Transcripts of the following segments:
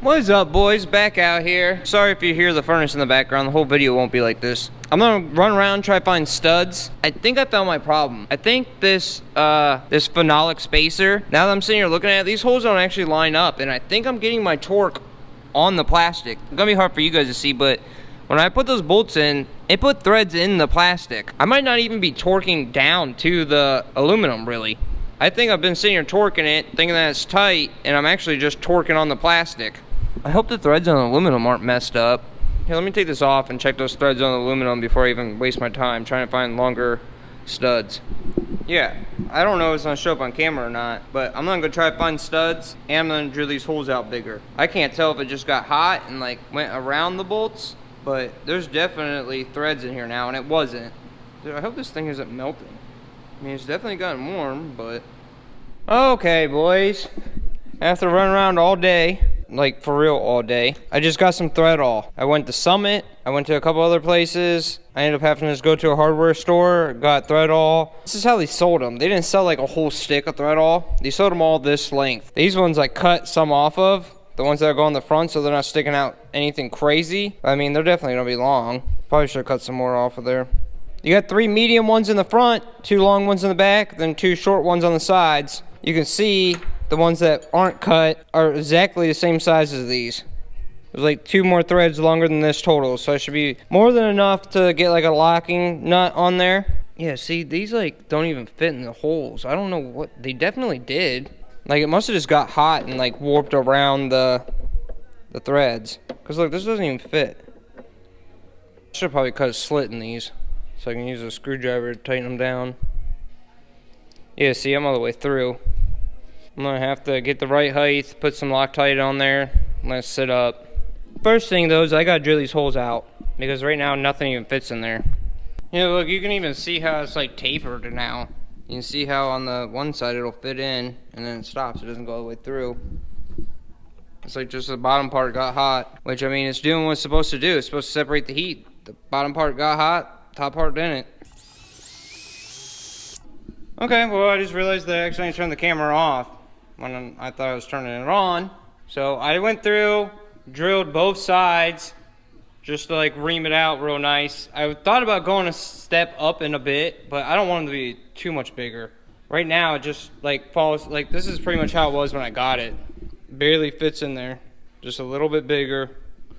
What is up, boys? Back out here. Sorry if you hear the furnace in the background. The whole video won't be like this. I'm gonna run around, try to find studs. I think I found my problem. I think this this phenolic spacer, now that I'm sitting here looking at it, these holes don't actually line up, and I think I'm getting my torque on the plastic. It's gonna be hard for you guys to see, but when I put those bolts in, it put threads in the plastic. I might not even be torquing down to the aluminum, really. I think I've been sitting here torquing it, thinking that it's tight, and I'm actually just torquing on the plastic. I hope the threads on the aluminum aren't messed up. Here, let me take this off and check those threads on the aluminum before I even waste my time trying to find longer studs. Yeah, I don't know if it's gonna show up on camera or not, but I'm gonna go try to find studs, and I'm gonna drill these holes out bigger. I can't tell if it just got hot and like went around the bolts, but there's definitely threads in here now, and it wasn't. Dude, I hope this thing isn't melting. I mean, it's definitely gotten warm, but... Okay, boys. After running around all day, like for real all day, I just got some thread all. I went to Summit, I went to a couple other places. I ended up having to just go to a hardware store, got thread all. This is how they sold them. They didn't sell like a whole stick of thread all. They sold them all this length. These ones I cut some off of, the ones that go on the front, so they're not sticking out anything crazy. I mean, they're definitely gonna be long. Probably should have cut some more off of there. You got 3 medium ones in the front, 2 long ones in the back, then 2 short ones on the sides. You can see the ones that aren't cut are exactly the same size as these. There's like 2 more threads longer than this total, so it should be more than enough to get like a locking nut on there. Yeah, see, these like don't even fit in the holes. I don't know what, they definitely did. Like it must have just got hot and like warped around the threads. Cause look, this doesn't even fit. Should probably cut a slit in these so I can use a screwdriver to tighten them down. Yeah, see, I'm all the way through. I'm gonna have to get the right height, put some Loctite on there, and let it sit up. First thing though is I gotta drill these holes out, because right now nothing even fits in there. You know, look, you can even see how it's like tapered now. You can see how on the one side it'll fit in, and then it stops, it doesn't go all the way through. It's like just the bottom part got hot, which I mean, it's doing what it's supposed to do. It's supposed to separate the heat. The bottom part got hot, top part didn't. Okay, well, I just realized that I actually turned the camera off when I thought I was turning it on. So I went through, drilled both sides just to like ream it out real nice. I thought about going a step up in a bit, but I don't want them to be too much bigger. Right now it just like falls, like this is pretty much how it was when I got it. Barely fits in there, just a little bit bigger.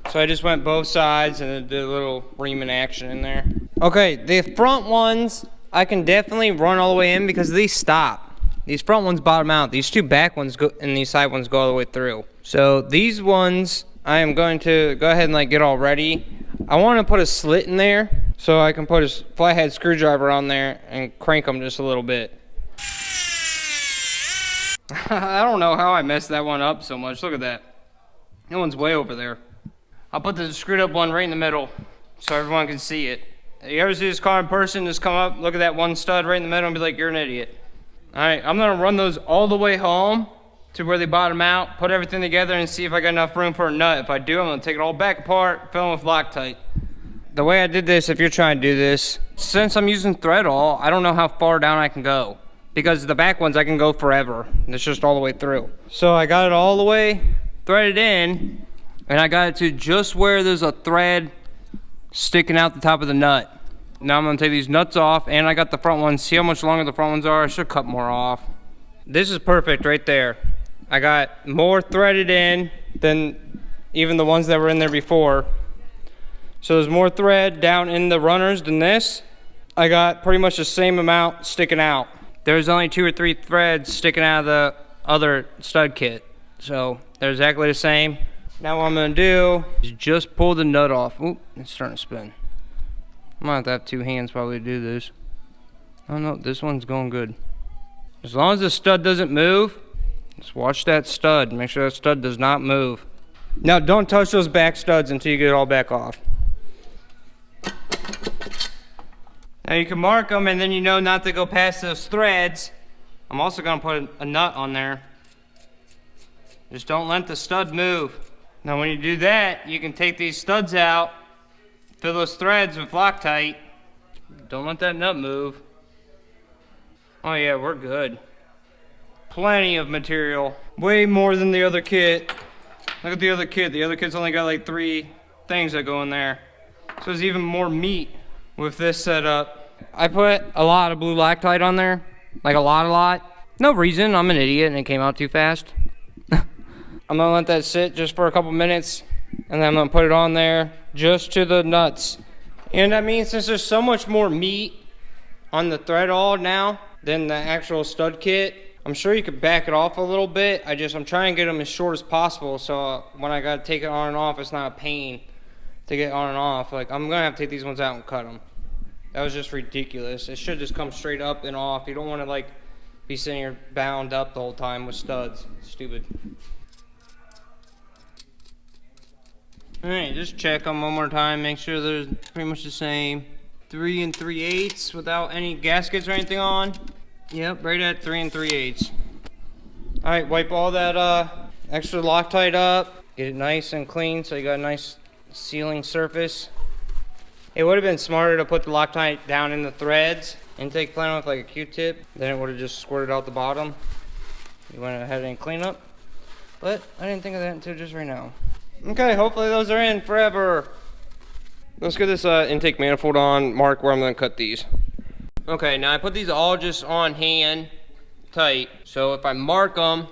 So I just went both sides and then did a little reaming action in there. Okay, the front ones I can definitely run all the way in because these stop. These front ones bottom out. These 2 back ones go, and these side ones go all the way through. So these ones, I am going to go ahead and like get all ready. I want to put a slit in there so I can put a flathead screwdriver on there and crank them just a little bit. I don't know how I messed that one up so much. Look at that. That one's way over there. I'll put the screwed up one right in the middle so everyone can see it. You ever see this car in person, just come up, look at that one stud right in the middle and be like, you're an idiot. Alright, I'm gonna run those all the way home to where they bottom out, put everything together and see if I got enough room for a nut. If I do, I'm gonna take it all back apart, fill them with Loctite. The way I did this, if you're trying to do this, since I'm using thread all, I don't know how far down I can go. Because the back ones I can go forever. It's just all the way through. So I got it all the way threaded in, and I got it to just where there's a thread sticking out the top of the nut. Now I'm gonna take these nuts off, and I got the front ones. See how much longer the front ones are? I should cut more off. This is perfect right there. I got more threaded in than even the ones that were in there before. So there's more thread down in the runners than this. I got pretty much the same amount sticking out. There's only 2 or 3 threads sticking out of the other stud kit. So they're exactly the same. Now what I'm gonna do is just pull the nut off. Oop, it's starting to spin. I might have to have 2 hands probably to do this. Oh no, this one's going good. As long as the stud doesn't move, just watch that stud. Make sure that stud does not move. Now don't touch those back studs until you get it all back off. Now you can mark them and then you know not to go past those threads. I'm also gonna put a nut on there. Just don't let the stud move. Now when you do that, you can take these studs out, fill those threads with Loctite. Don't let that nut move. Oh yeah, we're good. Plenty of material. Way more than the other kit. Look at the other kit. The other kit's only got like 3 things that go in there. So there's even more meat with this setup. I put a lot of blue Loctite on there. Like a lot. No reason, I'm an idiot and it came out too fast. I'm gonna let that sit just for a couple minutes and then I'm gonna put it on there just to the nuts. And that means since there's so much more meat on the thread all now than the actual stud kit, I'm sure you could back it off a little bit. I'm trying to get them as short as possible so when I gotta take it on and off, it's not a pain to get on and off. Like, I'm gonna have to take these ones out and cut them. That was just ridiculous. It should just come straight up and off. You don't want to like be sitting here bound up the whole time with studs. Stupid. All right, just check them one more time. Make sure they're pretty much the same. 3 3/8 without any gaskets or anything on. Yep, right at 3 3/8. All right, wipe all that extra Loctite up. Get it nice and clean so you got a nice sealing surface. It would have been smarter to put the Loctite down in the threads, intake plan with like a Q-tip, then it would have just squirted out the bottom. You went ahead and clean up, but I didn't think of that until just right now. Okay, hopefully those are in forever. Let's get this intake manifold on, mark where I'm gonna cut these. Okay, now I put these all just on hand, tight, so if I mark them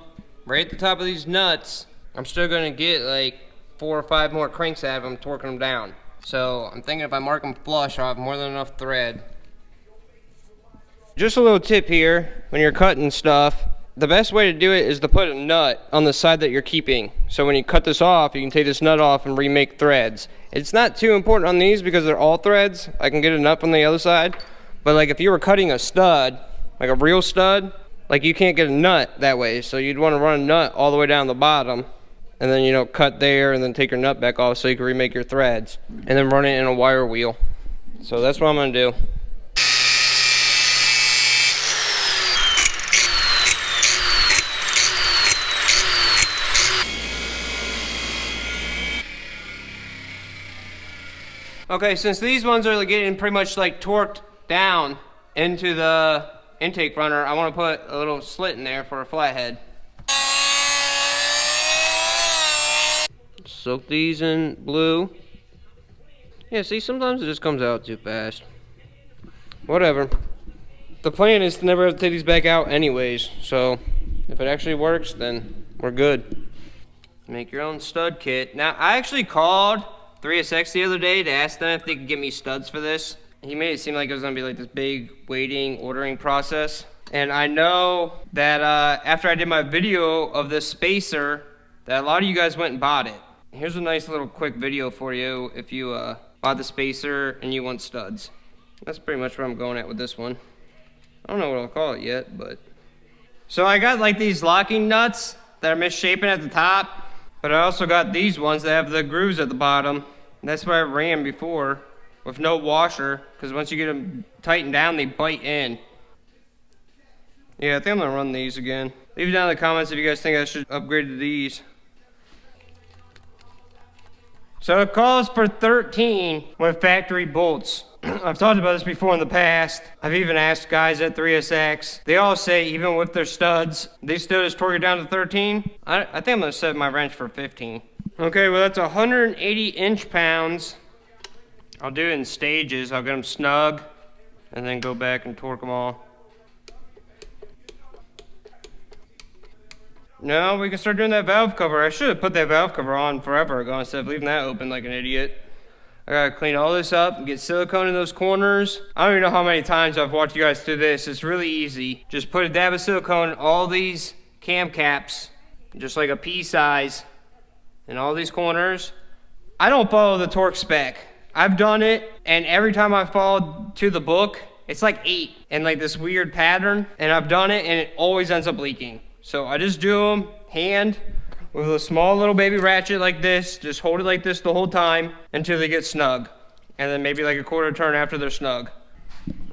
right at the top of these nuts, I'm still gonna get like 4 or 5 more cranks out of them, torquing them down. So I'm thinking if I mark them flush, I'll have more than enough thread. Just a little tip here, when you're cutting stuff, the best way to do it is to put a nut on the side that you're keeping. So when you cut this off, you can take this nut off and remake threads. It's not too important on these because they're all threads. I can get a nut from the other side. But like if you were cutting a stud, like a real stud, like you can't get a nut that way. So you'd want to run a nut all the way down the bottom. And then, you know, cut there and then take your nut back off so you can remake your threads. And then run it in a wire wheel. So that's what I'm gonna do. Okay, since these ones are getting pretty much like torqued down into the intake runner, I want to put a little slit in there for a flathead. Soak these in blue. Yeah, see, sometimes it just comes out too fast. Whatever. The plan is to never have to take these back out anyways, so if it actually works, then we're good. Make your own stud kit. Now, I actually called 3SX the other day to ask them if they could get me studs for this. He made it seem like it was gonna be like this big waiting, ordering process. And I know that after I did my video of this spacer, that a lot of you guys went and bought it. Here's a nice little quick video for you if you bought the spacer and you want studs. That's pretty much where I'm going at with this one. I don't know what I'll call it yet, but. So I got like these locking nuts that are misshapen at the top, but I also got these ones that have the grooves at the bottom. That's where I ran before with no washer, because once you get them tightened down, they bite in. Yeah, I think I'm gonna run these again. Leave it down in the comments if you guys think I should upgrade to these. So it calls for 13 with factory bolts. I've talked about this before in the past. I've even asked guys at 3SX. They all say even with their studs, they still just torque it down to 13. I think I'm gonna set my wrench for 15. Okay, well that's 180 inch-pounds. I'll do it in stages. I'll get them snug and then go back and torque them all. Now we can start doing that valve cover. I should have put that valve cover on forever ago instead of leaving that open like an idiot. I gotta clean all this up and get silicone in those corners. I don't even know how many times I've walked you guys through this. It's really easy. Just put a dab of silicone in all these cam caps, just like a pea size, in all these corners. I don't follow the torque spec. I've done it, and every time I've followed to the book, it's like 8 in like this weird pattern, and I've done it, and it always ends up leaking. So I just do them hand with a small little baby ratchet like this. Just hold it like this the whole time until they get snug. And then maybe like a quarter turn after they're snug.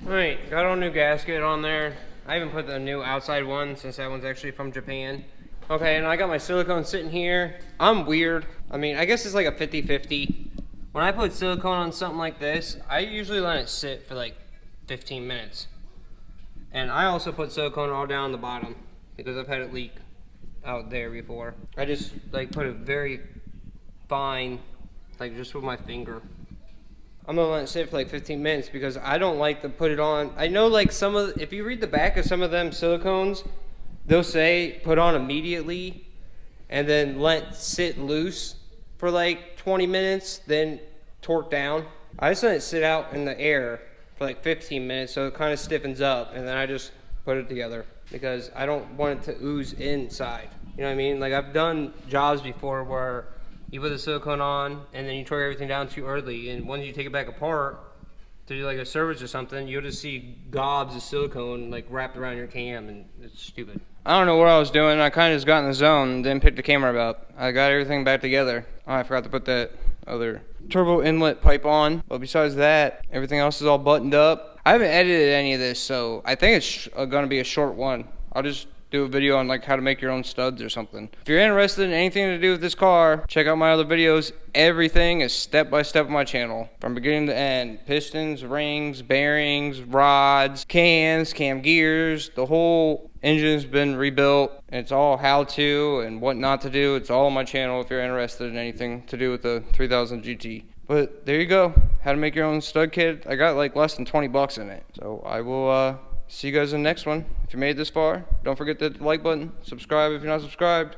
All right, got a new gasket on there. I even put the new outside one since that one's actually from Japan. Okay, and I got my silicone sitting here. I'm weird. I mean, I guess it's like a 50-50. When I put silicone on something like this, I usually let it sit for like 15 minutes. And I also put silicone all down the bottom because I've had it leak. out there before. I just like put it very fine, like just with my finger. I'm gonna let it sit for like 15 minutes because I don't like to put it on. I know like some of, if you read the back of some of them silicones, they'll say put on immediately and then let sit loose for like 20 minutes, then torque down. I just let it sit out in the air for like 15 minutes so it kind of stiffens up, and then I just put it together because I don't want it to ooze inside. You know what I mean? Like I've done jobs before where you put the silicone on and then you torque everything down too early, and once you take it back apart to do like a service or something, you'll just see gobs of silicone like wrapped around your cam, and it's stupid. I don't know what I was doing. I kind of just got in the zone and didn't pick the camera up. I got everything back together. Oh, I forgot to put that other turbo inlet pipe on, but besides that, everything else is all buttoned up. I haven't edited any of this, so I think it's gonna be a short one. I'll just do a video on like how to make your own studs or something. If you're interested in anything to do with this car, check out my other videos. Everything is step by step on my channel, from beginning to end. Pistons, rings, bearings, rods, cams, cam gears. The whole engine's been rebuilt, and it's all how to and what not to do. It's all on my channel if you're interested in anything to do with the 3000 GT. But there you go, how to make your own stud kit. I got like less than 20 bucks in it. So I will see you guys in the next one. If you made it this far, don't forget to hit the like button, subscribe if you're not subscribed.